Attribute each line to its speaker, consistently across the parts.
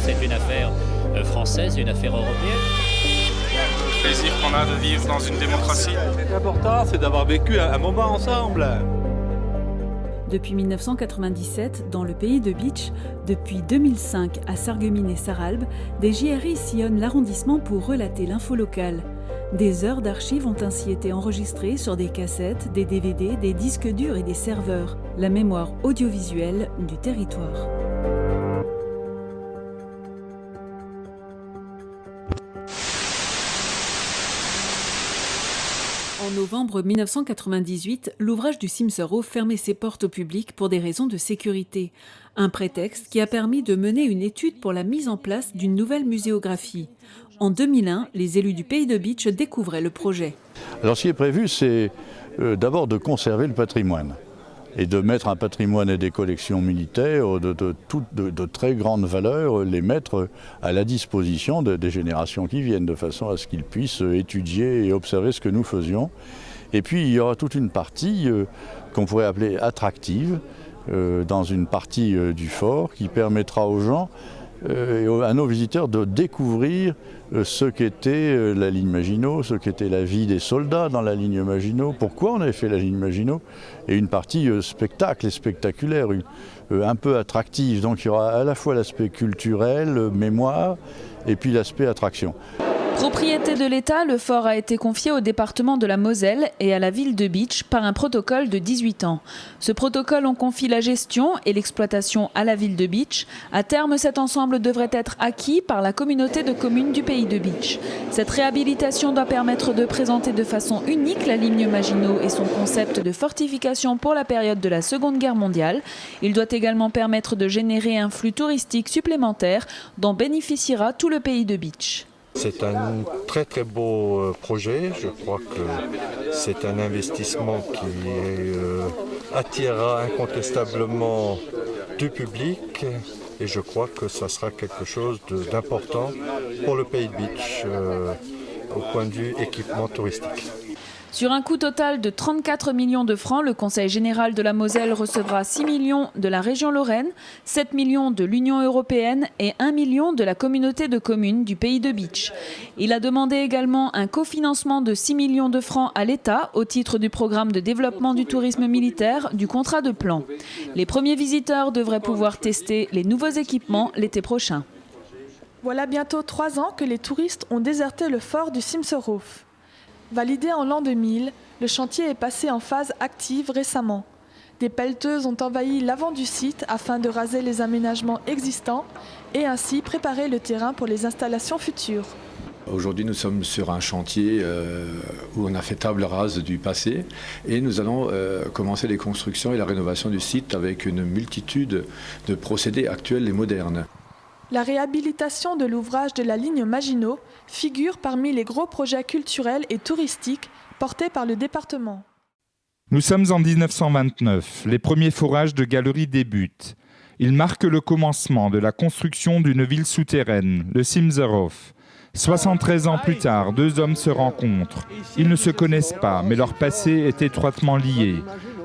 Speaker 1: C'est une affaire française, une affaire européenne.
Speaker 2: Le plaisir qu'on a de vivre dans une démocratie.
Speaker 3: L'important, c'est d'avoir vécu un moment ensemble.
Speaker 4: Depuis 1997, dans le pays de Bitche, depuis 2005 à Sarreguemines et Sarralbe, des JRI sillonnent l'arrondissement pour relater l'info locale. Des heures d'archives ont ainsi été enregistrées sur des cassettes, des DVD, des disques durs et des serveurs. La mémoire audiovisuelle du territoire. En novembre 1998, l'ouvrage du Simserhof fermait ses portes au public pour des raisons de sécurité. Un prétexte qui a permis de mener une étude pour la mise en place d'une nouvelle muséographie. En 2001, les élus du pays de Bitche découvraient le projet.
Speaker 5: Alors ce qui est prévu, c'est d'abord de conserver le patrimoine et de mettre un patrimoine et des collections militaires de très grande valeur, les mettre à la disposition des générations qui viennent, de façon à ce qu'ils puissent étudier et observer ce que nous faisions. Et puis il y aura toute une partie qu'on pourrait appeler attractive, dans une partie du fort, qui permettra aux gens et à nos visiteurs de découvrir ce qu'était la ligne Maginot, ce qu'était la vie des soldats dans la ligne Maginot, pourquoi on avait fait la ligne Maginot, et une partie spectacle et spectaculaire, un peu attractive. Donc il y aura à la fois l'aspect culturel, mémoire, et puis l'aspect attraction.
Speaker 6: Propriété de l'État, le fort a été confié au département de la Moselle et à la ville de Bitche par un protocole de 18 ans. Ce protocole en confie la gestion et l'exploitation à la ville de Bitche. À terme, cet ensemble devrait être acquis par la communauté de communes du pays de Bitche. Cette réhabilitation doit permettre de présenter de façon unique la ligne Maginot et son concept de fortification pour la période de la Seconde Guerre mondiale. Il doit également permettre de générer un flux touristique supplémentaire dont bénéficiera tout le pays de Bitche.
Speaker 7: C'est un très très beau projet. Je crois que c'est un investissement qui attirera incontestablement du public et je crois que ça sera quelque chose d'important pour le pays de Bitche au point de vue équipement touristique.
Speaker 6: Sur un coût total de 34 millions de francs, le Conseil général de la Moselle recevra 6 millions de la région Lorraine, 7 millions de l'Union européenne et 1 million de la communauté de communes du pays de Bitche. Il a demandé également un cofinancement de 6 millions de francs à l'État au titre du programme de développement du tourisme militaire du contrat de plan. Les premiers visiteurs devraient pouvoir tester les nouveaux équipements l'été prochain.
Speaker 8: Voilà bientôt 3 ans que les touristes ont déserté le fort du Simserhof. Validé en l'an 2000, le chantier est passé en phase active récemment. Des pelleteuses ont envahi l'avant du site afin de raser les aménagements existants et ainsi préparer le terrain pour les installations futures.
Speaker 9: Aujourd'hui, nous sommes sur un chantier où on a fait table rase du passé et nous allons commencer les constructions et la rénovation du site avec une multitude de procédés actuels et modernes.
Speaker 8: La réhabilitation de l'ouvrage de la ligne Maginot figure parmi les gros projets culturels et touristiques portés par le département.
Speaker 10: Nous sommes en 1929. Les premiers forages de galeries débutent. Ils marquent le commencement de la construction d'une ville souterraine, le Simserhof. 73 ans plus tard, deux hommes se rencontrent. Ils ne se connaissent pas, mais leur passé est étroitement lié.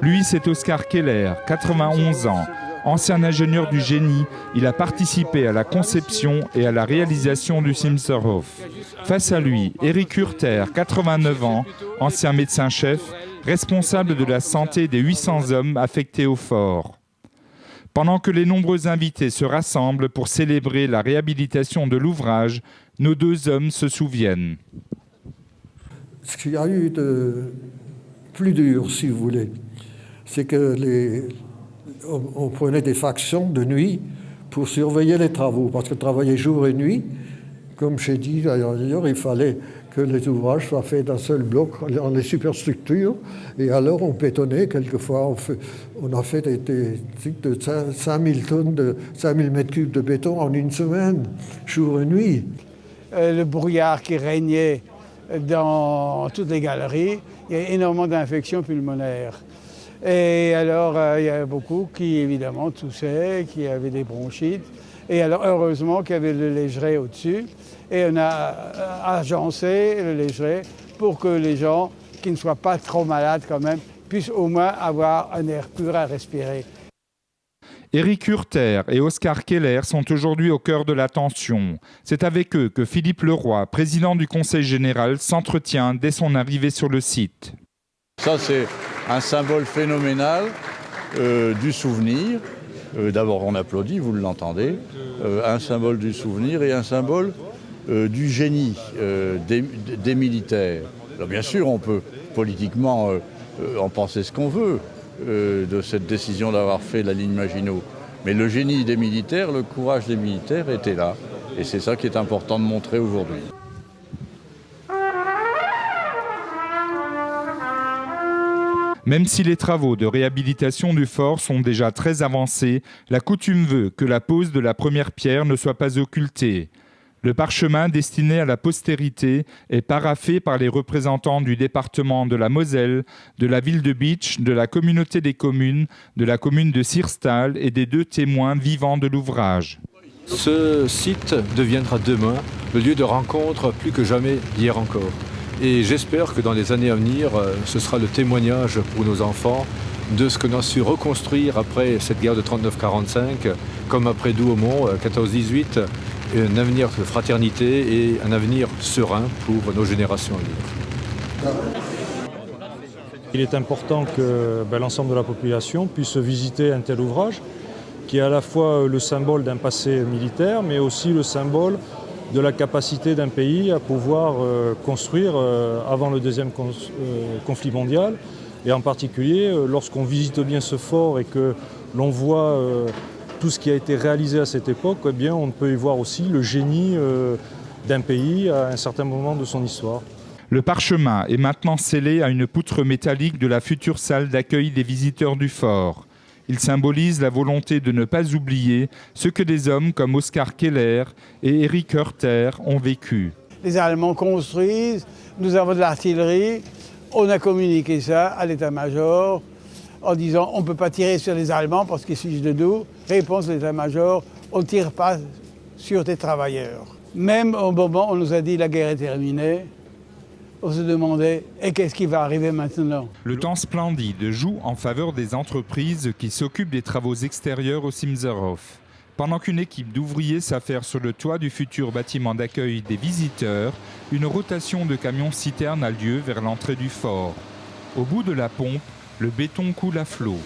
Speaker 10: Lui, c'est Oskar Keller, 91 ans. Ancien ingénieur du génie, il a participé à la conception et à la réalisation du Simserhof. Face à lui, Éric Hurter, 89 ans, ancien médecin-chef, responsable de la santé des 800 hommes affectés au fort. Pendant que les nombreux invités se rassemblent pour célébrer la réhabilitation de l'ouvrage, nos deux hommes se souviennent.
Speaker 11: Ce qu'il y a eu de plus dur, si vous voulez, c'est que on prenait des factions de nuit pour surveiller les travaux, parce que travailler jour et nuit, comme j'ai dit d'ailleurs, il fallait que les ouvrages soient faits d'un seul bloc dans les superstructures, et alors on bétonnait, quelquefois on a fait des trucs de 5000 tonnes, de 5000 mètres cubes de béton en une semaine, jour et nuit.
Speaker 12: Le brouillard qui régnait dans toutes les galeries, il y a énormément d'infections pulmonaires. Et alors, il y a beaucoup qui, évidemment, toussaient, qui avaient des bronchites. Et alors, heureusement qu'il y avait le légeret au-dessus. Et on a agencé le légeret pour que les gens qui ne soient pas trop malades quand même puissent au moins avoir un air pur à respirer.
Speaker 10: Éric Hurter et Oscar Keller sont aujourd'hui au cœur de l'attention. C'est avec eux que Philippe Leroy, président du Conseil général, s'entretient dès son arrivée sur le site.
Speaker 5: Ça, c'est un symbole phénoménal du souvenir. D'abord, on applaudit, vous l'entendez. Un symbole du souvenir et un symbole du génie des militaires. Alors, bien sûr, on peut politiquement en penser ce qu'on veut de cette décision d'avoir fait la ligne Maginot. Mais le génie des militaires, le courage des militaires était là. Et c'est ça qui est important de montrer aujourd'hui.
Speaker 10: Même si les travaux de réhabilitation du fort sont déjà très avancés, la coutume veut que la pose de la première pierre ne soit pas occultée. Le parchemin destiné à la postérité est paraphé par les représentants du département de la Moselle, de la ville de Bitche, de la communauté des communes, de la commune de Sirstal et des 2 témoins vivants de l'ouvrage.
Speaker 9: Ce site deviendra demain le lieu de rencontre plus que jamais d'hier encore. Et j'espère que dans les années à venir, ce sera le témoignage pour nos enfants de ce qu'on a su reconstruire après cette guerre de 39-45, comme après Douaumont, 14-18, un avenir de fraternité et un avenir serein pour nos générations à venir.
Speaker 13: Il est important que l'ensemble de la population puisse visiter un tel ouvrage, qui est à la fois le symbole d'un passé militaire, mais aussi le symbole de la capacité d'un pays à pouvoir construire avant le deuxième conflit mondial. Et en particulier, lorsqu'on visite bien ce fort et que l'on voit tout ce qui a été réalisé à cette époque, eh bien, on peut y voir aussi le génie d'un pays à un certain moment de son histoire.
Speaker 10: Le parchemin est maintenant scellé à une poutre métallique de la future salle d'accueil des visiteurs du fort. Il symbolise la volonté de ne pas oublier ce que des hommes comme Oscar Keller et Éric Hurter ont vécu.
Speaker 12: Les Allemands construisent, nous avons de l'artillerie, on a communiqué ça à l'état-major en disant on ne peut pas tirer sur les Allemands parce qu'ils fichent de dos. Réponse de l'état-major, on ne tire pas sur des travailleurs. Même au moment où on nous a dit la guerre est terminée, on se demandait et qu'est-ce qui va arriver maintenant?
Speaker 10: Le temps splendide joue en faveur des entreprises qui s'occupent des travaux extérieurs au Simserhof. Pendant qu'une équipe d'ouvriers s'affaire sur le toit du futur bâtiment d'accueil des visiteurs, une rotation de camions-citernes a lieu vers l'entrée du fort. Au bout de la pompe, le béton coule à flot.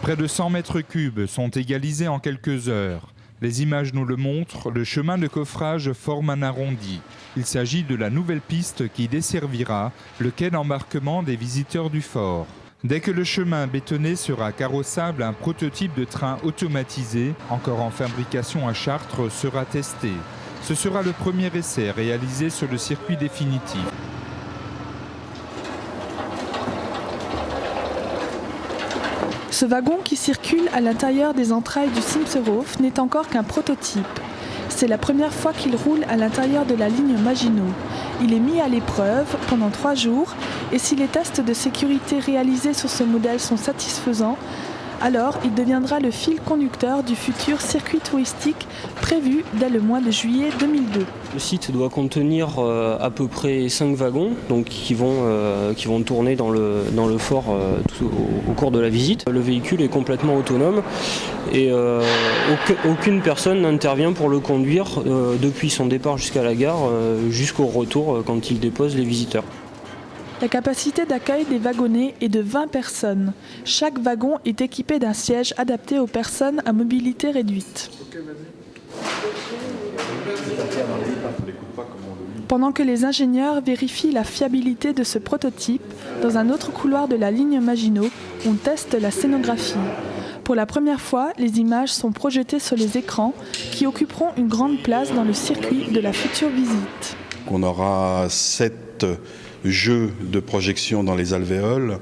Speaker 10: Près de 100 mètres cubes sont égalisés en quelques heures. Les images nous le montrent, le chemin de coffrage forme un arrondi. Il s'agit de la nouvelle piste qui desservira le quai d'embarquement des visiteurs du fort. Dès que le chemin bétonné sera carrossable, un prototype de train automatisé, encore en fabrication à Chartres, sera testé. Ce sera le premier essai réalisé sur le circuit définitif.
Speaker 8: Ce wagon qui circule à l'intérieur des entrailles du Simserhof n'est encore qu'un prototype. C'est la première fois qu'il roule à l'intérieur de la ligne Maginot. Il est mis à l'épreuve pendant 3 jours et si les tests de sécurité réalisés sur ce modèle sont satisfaisants, alors il deviendra le fil conducteur du futur circuit touristique prévu dès le mois de juillet 2002.
Speaker 14: Le site doit contenir à peu près 5 wagons donc, qui vont tourner dans le fort au cours de la visite. Le véhicule est complètement autonome et aucune personne n'intervient pour le conduire depuis son départ jusqu'à la gare jusqu'au retour quand il dépose les visiteurs.
Speaker 8: La capacité d'accueil des wagonnets est de 20 personnes. Chaque wagon est équipé d'un siège adapté aux personnes à mobilité réduite. Pendant que les ingénieurs vérifient la fiabilité de ce prototype, dans un autre couloir de la ligne Maginot, on teste la scénographie. Pour la première fois, les images sont projetées sur les écrans qui occuperont une grande place dans le circuit de la future visite.
Speaker 15: On aura 7 jeux de projection dans les alvéoles,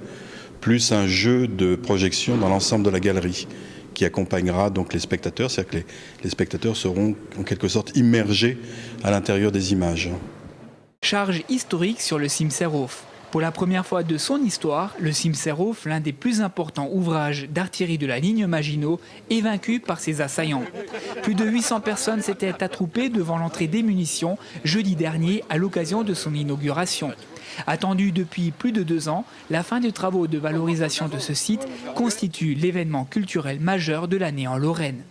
Speaker 15: plus un jeu de projection dans l'ensemble de la galerie qui accompagnera donc les spectateurs, c'est-à-dire que les spectateurs seront en quelque sorte immergés à l'intérieur des images.
Speaker 16: Charge historique sur le Simserhof. Pour la première fois de son histoire, le Simserhof, l'un des plus importants ouvrages d'artillerie de la ligne Maginot, est vaincu par ses assaillants. Plus de 800 personnes s'étaient attroupées devant l'entrée des munitions jeudi dernier à l'occasion de son inauguration. Attendue depuis plus de 2 ans, la fin des travaux de valorisation de ce site constitue l'événement culturel majeur de l'année en Lorraine.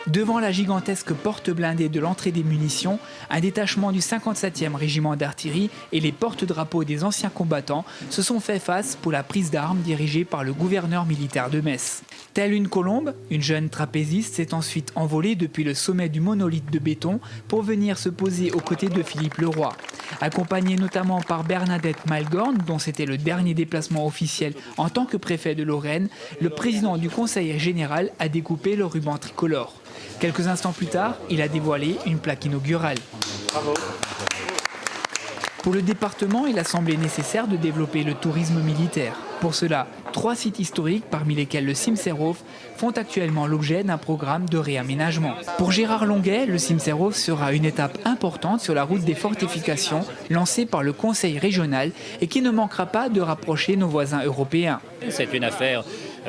Speaker 16: Devant la gigantesque porte blindée de l'entrée des munitions, un détachement du 57e régiment d'artillerie et les porte-drapeaux des anciens combattants se sont fait face pour la prise d'armes dirigée par le gouverneur militaire de Metz. Telle une colombe, une jeune trapéziste s'est ensuite envolée depuis le sommet du monolithe de béton pour venir se poser aux côtés de Philippe Le Roy. Accompagnée notamment par Bernadette Malgorn, dont c'était le dernier déplacement officiel en tant que préfet de Lorraine, le président du Conseil général a découpé le ruban tricolore. Quelques instants plus tard, il a dévoilé une plaque inaugurale. Bravo. Pour le département, il a semblé nécessaire de développer le tourisme militaire. Pour cela, 3 sites historiques, parmi lesquels le Simserhof, font actuellement l'objet d'un programme de réaménagement. Pour Gérard Longuet, le Simserhof sera une étape importante sur la route des fortifications lancée par le Conseil régional et qui ne manquera pas de rapprocher nos voisins européens.
Speaker 1: C'est une affaire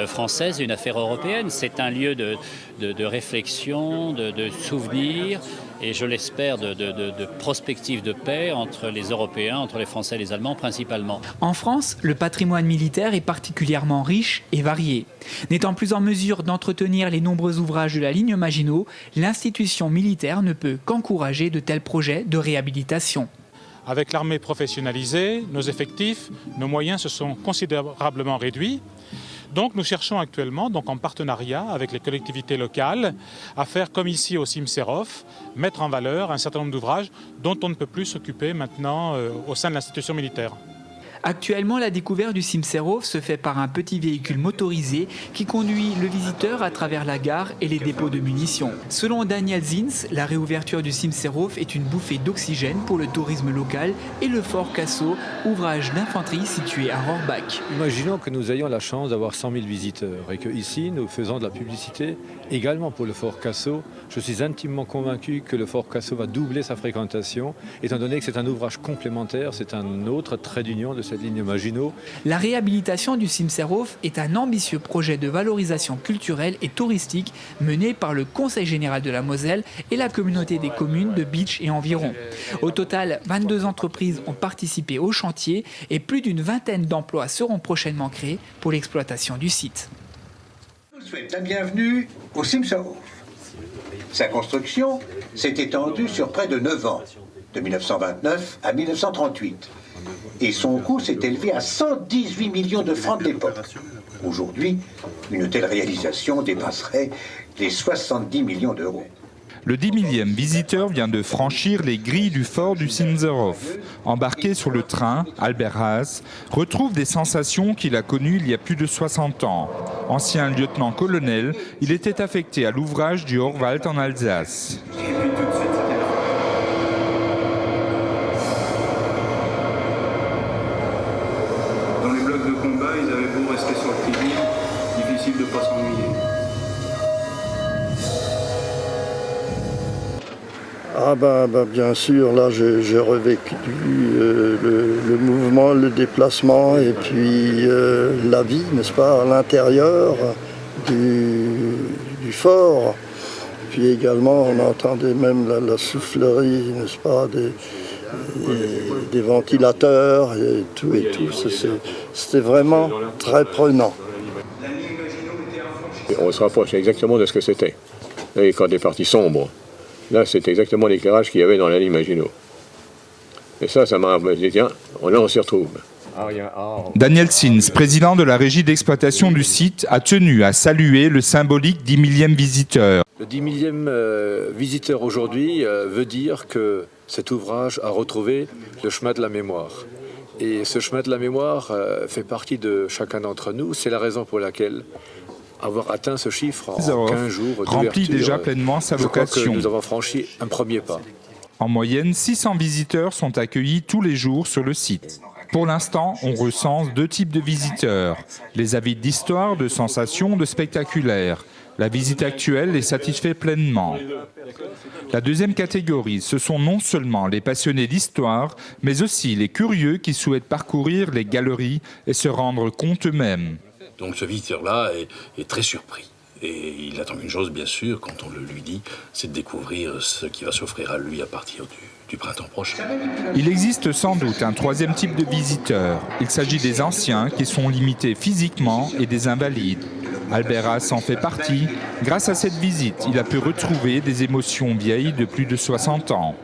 Speaker 1: française, une affaire européenne. C'est un lieu de réflexion, de souvenirs et je l'espère de prospective de paix entre les Européens, entre les Français et les Allemands principalement.
Speaker 16: En France, le patrimoine militaire est particulièrement riche et varié. N'étant plus en mesure d'entretenir les nombreux ouvrages de la ligne Maginot, l'institution militaire ne peut qu'encourager de tels projets de réhabilitation.
Speaker 2: Avec l'armée professionnalisée, nos effectifs, nos moyens se sont considérablement réduits. Donc nous cherchons actuellement, en partenariat avec les collectivités locales, à faire comme ici au Simserhof, mettre en valeur un certain nombre d'ouvrages dont on ne peut plus s'occuper maintenant au sein de l'institution militaire.
Speaker 16: Actuellement, la découverte du Simserhof se fait par un petit véhicule motorisé qui conduit le visiteur à travers la gare et les dépôts de munitions. Selon Daniel Zins, la réouverture du Simserhof est une bouffée d'oxygène pour le tourisme local et le fort Cassot, ouvrage d'infanterie situé à Rohrbach.
Speaker 9: Imaginons que nous ayons la chance d'avoir 100 000 visiteurs et qu'ici, nous faisons de la publicité également pour le fort Cassot. Je suis intimement convaincu que le fort Cassot va doubler sa fréquentation, étant donné que c'est un ouvrage complémentaire, c'est un autre trait d'union de cette ligne Maginot.
Speaker 16: La réhabilitation du Simserhof est un ambitieux projet de valorisation culturelle et touristique mené par le Conseil général de la Moselle et la communauté des communes de Bitche et environ. Au total, 22 entreprises ont participé au chantier et plus d'une vingtaine d'emplois seront prochainement créés pour l'exploitation du site.
Speaker 17: Je vous souhaite la bienvenue au Simserhof. Sa construction s'est étendue sur près de 9 ans, de 1929 à 1938. Et son coût s'est élevé à 118 millions de francs de l'époque. Aujourd'hui, une telle réalisation dépasserait les 70 millions d'euros.
Speaker 10: Le 10 000e visiteur vient de franchir les grilles du fort du Simserhof. Embarqué sur le train, Albert Haas retrouve des sensations qu'il a connues il y a plus de 60 ans. Ancien lieutenant-colonel, il était affecté à l'ouvrage du Horwald en Alsace.
Speaker 18: Dans les blocs de combat, ils avaient beau rester sur le qui-vive, difficile de ne pas s'ennuyer.
Speaker 11: Ah bien sûr, là j'ai revécu le mouvement, le déplacement et puis la vie, n'est-ce pas, à l'intérieur du fort. Puis également on entendait même la soufflerie, n'est-ce pas, des ventilateurs et tout. C'était vraiment très prenant.
Speaker 19: On se rapproche exactement de ce que c'était. Et quand des parties sombres, là c'est exactement l'éclairage qu'il y avait dans la ligne Maginot. Et ça m'a dit, tiens, là on s'y retrouve.
Speaker 10: Daniel Zins, président de la régie d'exploitation du site, a tenu à saluer le symbolique 10 000e visiteur.
Speaker 9: Le 10 000e visiteur aujourd'hui veut dire que cet ouvrage a retrouvé le chemin de la mémoire. Et ce chemin de la mémoire fait partie de chacun d'entre nous. C'est la raison pour laquelle avoir atteint ce chiffre en 15 jours
Speaker 10: remplit déjà pleinement sa vocation.
Speaker 9: Je crois que nous avons franchi un premier pas.
Speaker 10: En moyenne, 600 visiteurs sont accueillis tous les jours sur le site. Pour l'instant, on recense 2 types de visiteurs. Les avides d'histoire, de sensations, de spectaculaires. La visite actuelle les satisfait pleinement. La deuxième catégorie, ce sont non seulement les passionnés d'histoire, mais aussi les curieux qui souhaitent parcourir les galeries et se rendre compte eux-mêmes.
Speaker 20: Donc ce visiteur-là est très surpris. Et il attend une chose, bien sûr, quand on le lui dit, c'est de découvrir ce qui va s'offrir à lui à partir du printemps prochain.
Speaker 10: Il existe sans doute un troisième type de visiteurs. Il s'agit des anciens qui sont limités physiquement et des invalides. Albert Hass en fait partie. Grâce à cette visite, il a pu retrouver des émotions vieilles de plus de 60 ans.